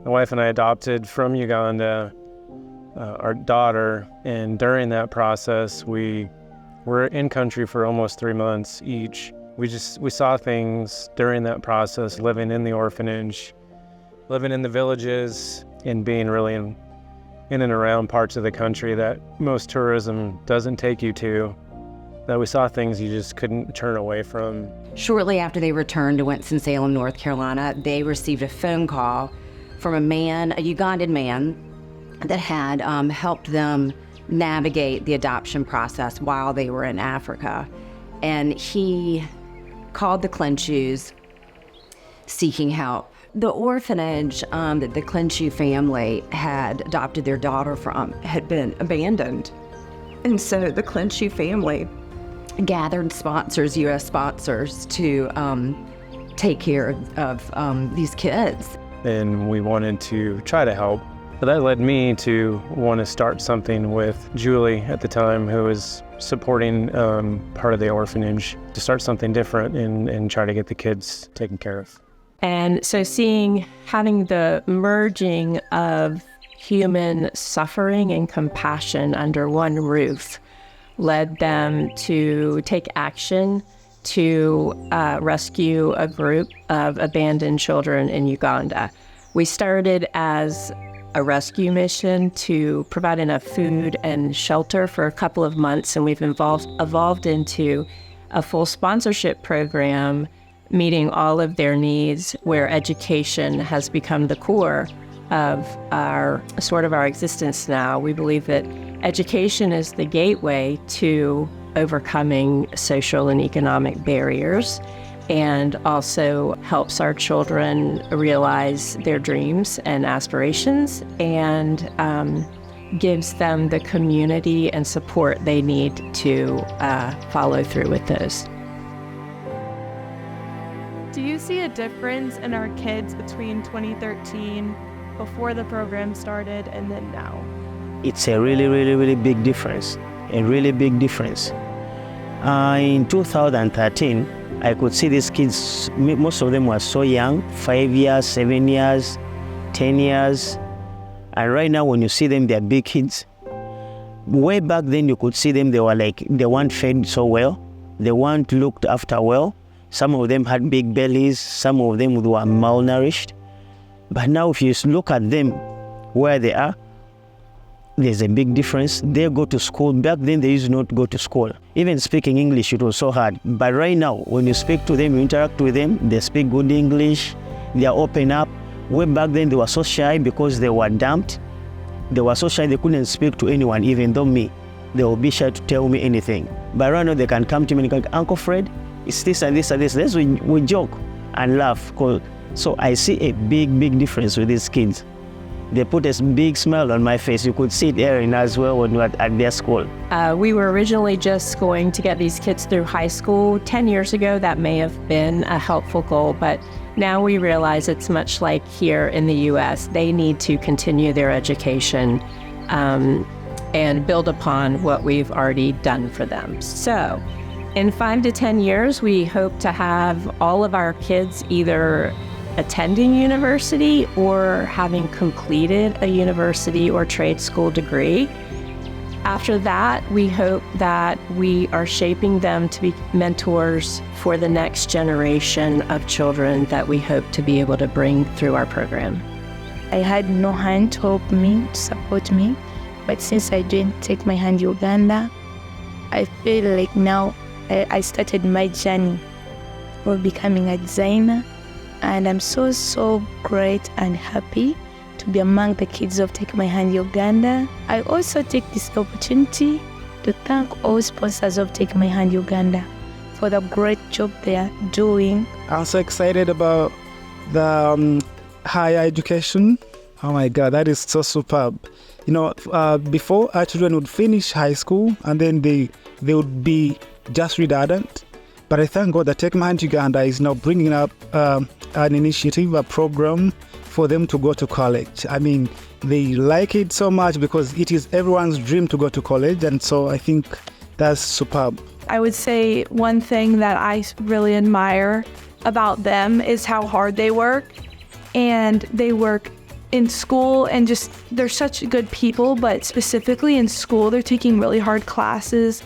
My wife and I adopted from Uganda our daughter, and during that process, we were in country for almost 3 months each. We saw things during that process, living in the orphanage, living in the villages, and being really in and around parts of the country that most tourism doesn't take you to, that we saw things you just couldn't turn away from. Shortly after they returned to Winston-Salem, North Carolina, they received a phone call from a Ugandan man, that had helped them navigate the adoption process while they were in Africa. And he called the Clinchews seeking help. The orphanage that the Clinchew family had adopted their daughter from had been abandoned. And so the Clinchew family gathered sponsors, U.S. sponsors, to take care of these kids. And we wanted to try to help. But that led me to want to start something with Julie at the time, who was supporting part of the orphanage, to start something different and try to get the kids taken care of. And so having the merging of human suffering and compassion under one roof led them to take action to rescue a group of abandoned children in Uganda. We started as a rescue mission to provide enough food and shelter for a couple of months, and we've evolved into a full sponsorship program meeting all of their needs, where education has become the core of our existence now. We believe that education is the gateway to overcoming social and economic barriers, and also helps our children realize their dreams and aspirations, and gives them the community and support they need to follow through with those. Do you see a difference in our kids between 2013, before the program started, and then now? It's a really, really, really big difference, a really big difference. In 2013, I could see these kids, most of them were so young, 5 years, 7 years, 10 years. And right now when you see them, they're big kids. Way back then you could see them, they weren't fed so well. They weren't looked after well. Some of them had big bellies, some of them were malnourished. But now if you look at them where they are, there's a big difference. They go to school. Back then, they used not go to school. Even speaking English, it was so hard. But right now, when you speak to them, you interact with them, they speak good English, they are open up. Way back then, they were so shy because they were dumped. They were so shy they couldn't speak to anyone, even though me. They will be shy to tell me anything. But right now, they can come to me and go, Uncle Fred, it's this and this and this. Let's we joke and laugh. So I see a big, big difference with these kids. They put a big smile on my face. You could see it, Erin, as well when we were at their school. We were originally just going to get these kids through high school. 10 years ago, that may have been a helpful goal, but now we realize it's much like here in the U.S. They need to continue their education and build upon what we've already done for them. So in 5 to 10 years, we hope to have all of our kids either attending university or having completed a university or trade school degree. After that, we hope that we are shaping them to be mentors for the next generation of children that we hope to be able to bring through our program. I had no hand to help me, to support me, but since I joined Take My Hand Uganda, I feel like now I started my journey for becoming a designer. And I'm so great and happy to be among the kids of Take My Hand Uganda. I also take this opportunity to thank all sponsors of Take My Hand Uganda for the great job they are doing. I'm so excited about the higher education. Oh my God, that is so superb. You know, before our children would finish high school and then they would be just redundant. But I thank God that Take My Hand Uganda is now bringing up an initiative, a program for them to go to college. I mean, they like it so much because it is everyone's dream to go to college. And so I think that's superb. I would say one thing that I really admire about them is how hard they work. And they work in school, and just they're such good people, but specifically in school, they're taking really hard classes,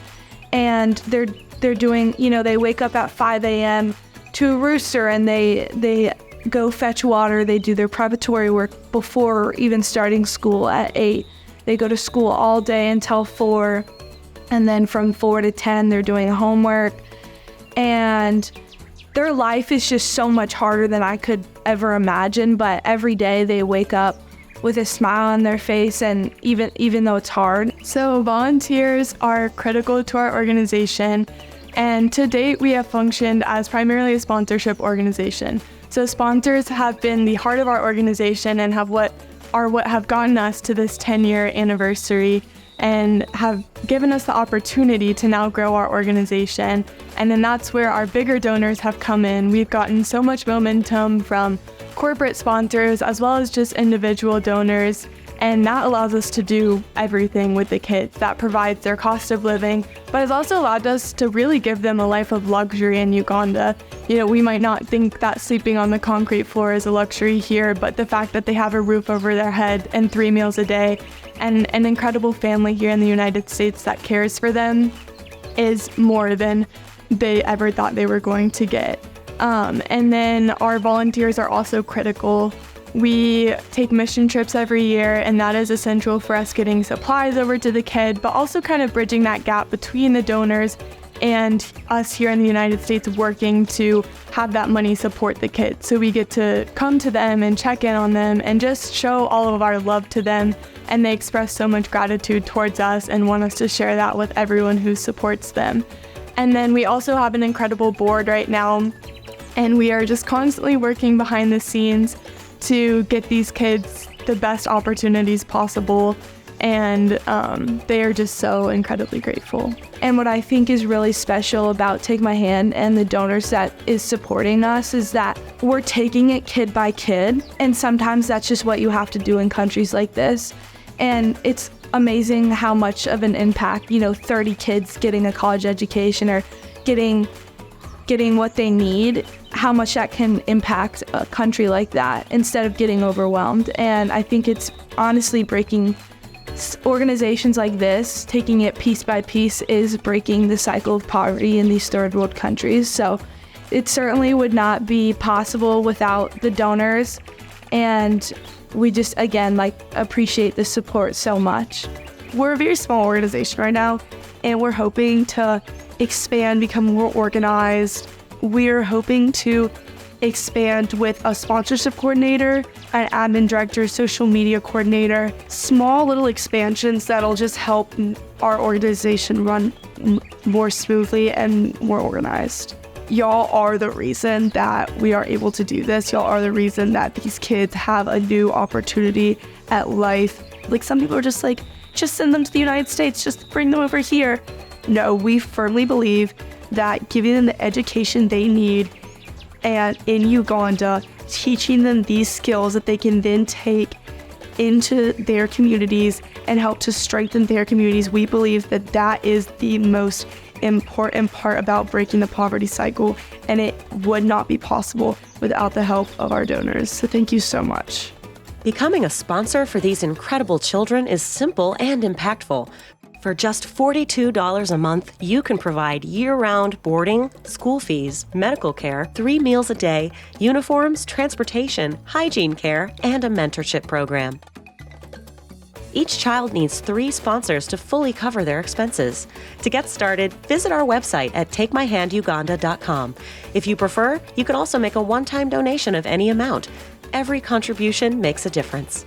and they're doing, they wake up at 5 a.m. to a rooster, and they go fetch water. They do their preparatory work before even starting school at 8. They go to school all day until 4, and then from 4 to 10, they're doing homework, and their life is just so much harder than I could ever imagine, but every day they wake up with a smile on their face, and even though it's hard. So volunteers are critical to our organization, and to date we have functioned as primarily a sponsorship organization. So sponsors have been the heart of our organization and have what have gotten us to this 10-year anniversary, and have given us the opportunity to now grow our organization. And then that's where our bigger donors have come in. We've gotten so much momentum from corporate sponsors as well as just individual donors, and that allows us to do everything with the kids. That provides their cost of living, but it's also allowed us to really give them a life of luxury in Uganda. We might not think that sleeping on the concrete floor is a luxury here, but the fact that they have a roof over their head and 3 meals a day, and an incredible family here in the United States that cares for them, is more than they ever thought they were going to get. And then our volunteers are also critical. We take mission trips every year, and that is essential for us getting supplies over to the kid, but also kind of bridging that gap between the donors and us here in the United States working to have that money support the kids. So we get to come to them and check in on them and just show all of our love to them, and they express so much gratitude towards us and want us to share that with everyone who supports them. And then we also have an incredible board right now, and we are just constantly working behind the scenes to get these kids the best opportunities possible, and they are just so incredibly grateful. And what I think is really special about Take My Hand and the donors that is supporting us is that we're taking it kid by kid, and sometimes that's just what you have to do in countries like this. And it's amazing how much of an impact, 30 kids getting a college education or getting what they need, how much that can impact a country like that instead of getting overwhelmed. And I think it's honestly breaking organizations like this, taking it piece by piece, is breaking the cycle of poverty in these third world countries. So it certainly would not be possible without the donors, and we just, again, appreciate the support so much. We're a very small organization right now, and we're hoping to expand, become more organized. We're hoping to expand with a sponsorship coordinator, an admin director, social media coordinator, small little expansions that'll just help our organization run more smoothly and more organized. Y'all are the reason that we are able to do this. Y'all are the reason that these kids have a new opportunity at life. Some people are just just send them to the United States, just bring them over here. No, we firmly believe that giving them the education they need, and in Uganda, teaching them these skills that they can then take into their communities and help to strengthen their communities, we believe that that is the most important part about breaking the poverty cycle, and it would not be possible without the help of our donors. So thank you so much. Becoming a sponsor for these incredible children is simple and impactful. For just $42 a month, you can provide year-round boarding, school fees, medical care, 3 meals a day, uniforms, transportation, hygiene care, and a mentorship program. Each child needs 3 sponsors to fully cover their expenses. To get started, visit our website at takemyhanduganda.com. If you prefer, you can also make a one-time donation of any amount. Every contribution makes a difference.